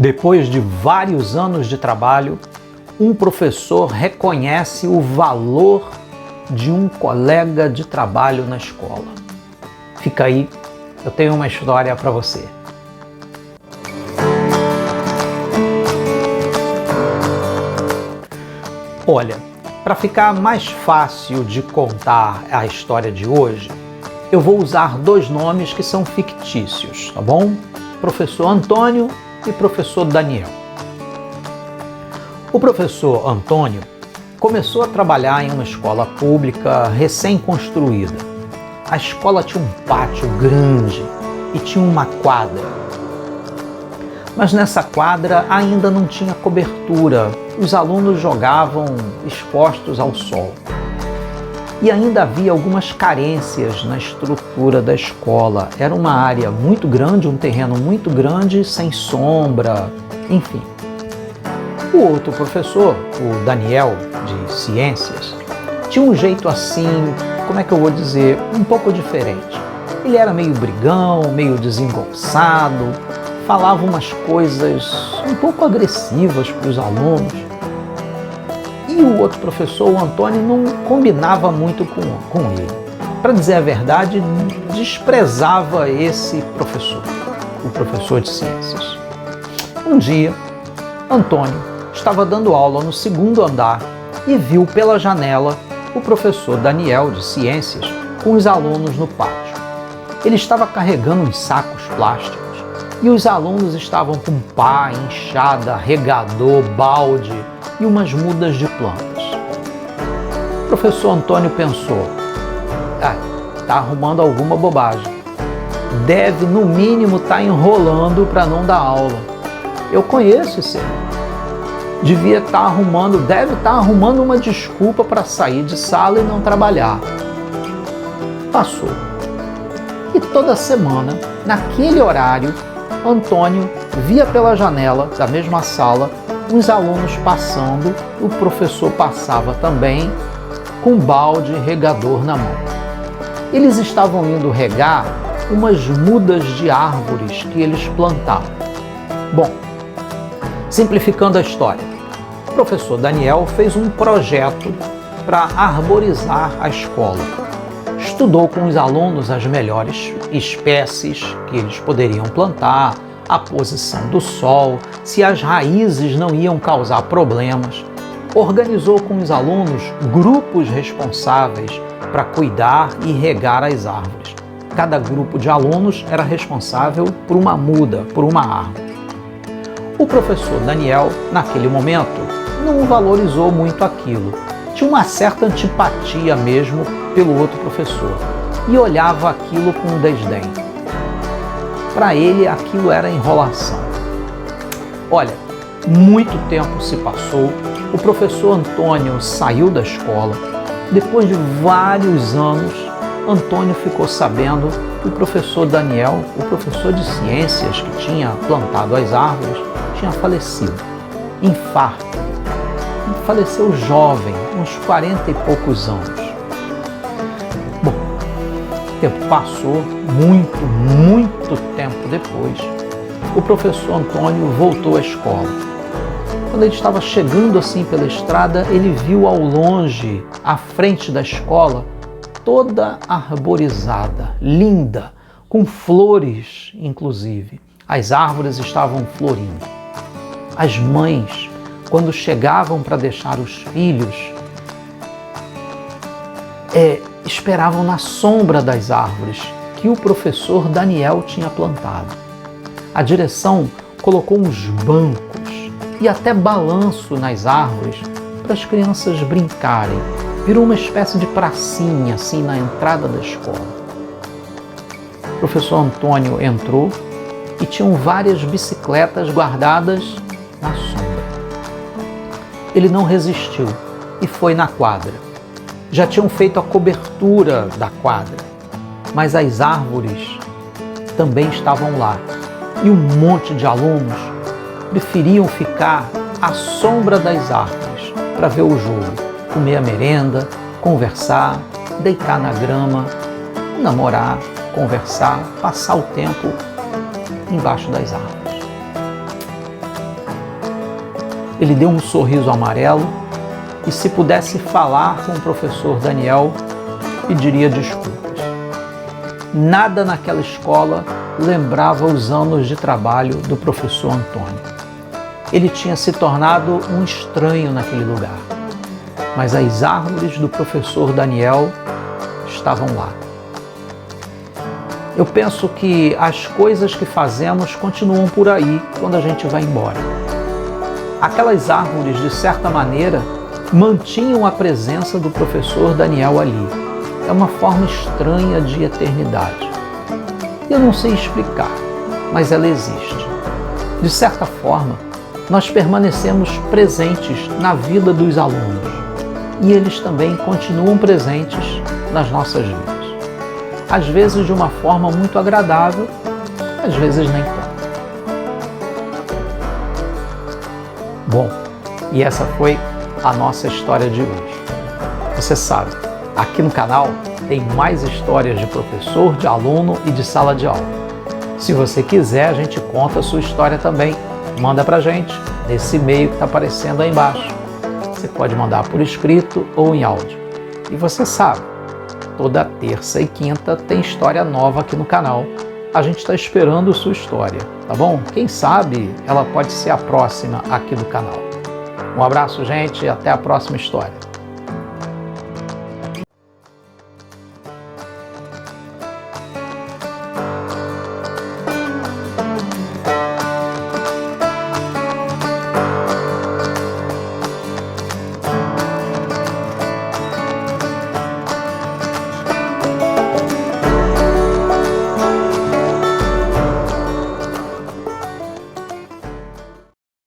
Depois de vários anos de trabalho, um professor reconhece o valor de um colega de trabalho na escola. Fica aí, eu tenho uma história para você. Olha, para ficar mais fácil de contar a história de hoje, eu vou usar dois nomes que são fictícios, tá bom? Professor Antônio e professor Daniel. O professor Antônio começou a trabalhar em uma escola pública recém-construída. A escola tinha um pátio grande e tinha uma quadra. Mas nessa quadra ainda não tinha cobertura. Os alunos jogavam expostos ao sol. E ainda havia algumas carências na estrutura da escola. Era uma área muito grande, um terreno muito grande, sem sombra, enfim. O outro professor, o Daniel, de Ciências, tinha um jeito assim, como é que eu vou dizer, um pouco diferente. Ele era meio brigão, meio desengonçado, falava umas coisas um pouco agressivas para os alunos. E o outro professor, o Antônio, não combinava muito com ele. Para dizer a verdade, desprezava esse professor, o professor de ciências. Um dia, Antônio estava dando aula no segundo andar e viu pela janela o professor Daniel, de ciências, com os alunos no pátio. Ele estava carregando uns sacos plásticos e os alunos estavam com pá, enxada, regador, balde e umas mudas de plantas. O professor Antônio pensou, está arrumando alguma bobagem. Deve, no mínimo, estar enrolando para não dar aula. Eu conheço esse aí. Deve estar arrumando uma desculpa para sair de sala e não trabalhar. Passou. E toda semana, naquele horário, Antônio via pela janela da mesma sala os alunos passando, o professor passava também com balde e regador na mão. Eles estavam indo regar umas mudas de árvores que eles plantavam. Bom, simplificando a história, o professor Daniel fez um projeto para arborizar a escola. Estudou com os alunos as melhores espécies que eles poderiam plantar, a posição do sol, se as raízes não iam causar problemas. Organizou com os alunos grupos responsáveis para cuidar e regar as árvores. Cada grupo de alunos era responsável por uma muda, por uma árvore. O professor Daniel, naquele momento, não valorizou muito aquilo. Tinha uma certa antipatia mesmo pelo outro professor e olhava aquilo com desdém. Para ele, aquilo era enrolação. Olha, muito tempo se passou, o professor Antônio saiu da escola. Depois de vários anos, Antônio ficou sabendo que o professor Daniel, o professor de ciências que tinha plantado as árvores, tinha falecido. Infarto. Faleceu jovem, uns 40 e poucos anos. Bom, o tempo passou, muito tempo depois, o professor Antônio voltou à escola. Quando ele estava chegando assim pela estrada, ele viu ao longe, à frente da escola, toda arborizada, linda, com flores, inclusive. As árvores estavam florindo. As mães, quando chegavam para deixar os filhos, esperavam na sombra das árvores que o professor Daniel tinha plantado. A direção colocou uns bancos e até balanço nas árvores para as crianças brincarem. Virou uma espécie de pracinha assim na entrada da escola. O professor Antônio entrou e tinham várias bicicletas guardadas na sombra. Ele não resistiu e foi na quadra. Já tinham feito a cobertura da quadra, mas as árvores também estavam lá. E um monte de alunos preferiam ficar à sombra das árvores para ver o jogo, comer a merenda, conversar, deitar na grama, namorar, conversar, passar o tempo embaixo das árvores. ele deu um sorriso amarelo e, se pudesse falar com o professor Daniel, pediria desculpas. Nada naquela escola lembrava os anos de trabalho do professor Antônio. Ele tinha se tornado um estranho naquele lugar, mas as árvores do professor Daniel estavam lá. Eu penso que as coisas que fazemos continuam por aí quando a gente vai embora. Aquelas árvores, de certa maneira, mantinham a presença do professor Daniel ali. É uma forma estranha de eternidade. Eu não sei explicar, mas ela existe. De certa forma, nós permanecemos presentes na vida dos alunos e eles também continuam presentes nas nossas vidas. Às vezes de uma forma muito agradável, às vezes nem tanto. Bom, e essa foi a nossa história de hoje. Você sabe, aqui no canal tem mais histórias de professor, de aluno e de sala de aula. Se você quiser, a gente conta a sua história também. Manda pra gente nesse e-mail que está aparecendo aí embaixo. Você pode mandar por escrito ou em áudio. E você sabe, toda terça e quinta tem história nova aqui no canal. A gente está esperando sua história, tá bom? Quem sabe ela pode ser a próxima aqui do canal. Um abraço, gente, e até a próxima história.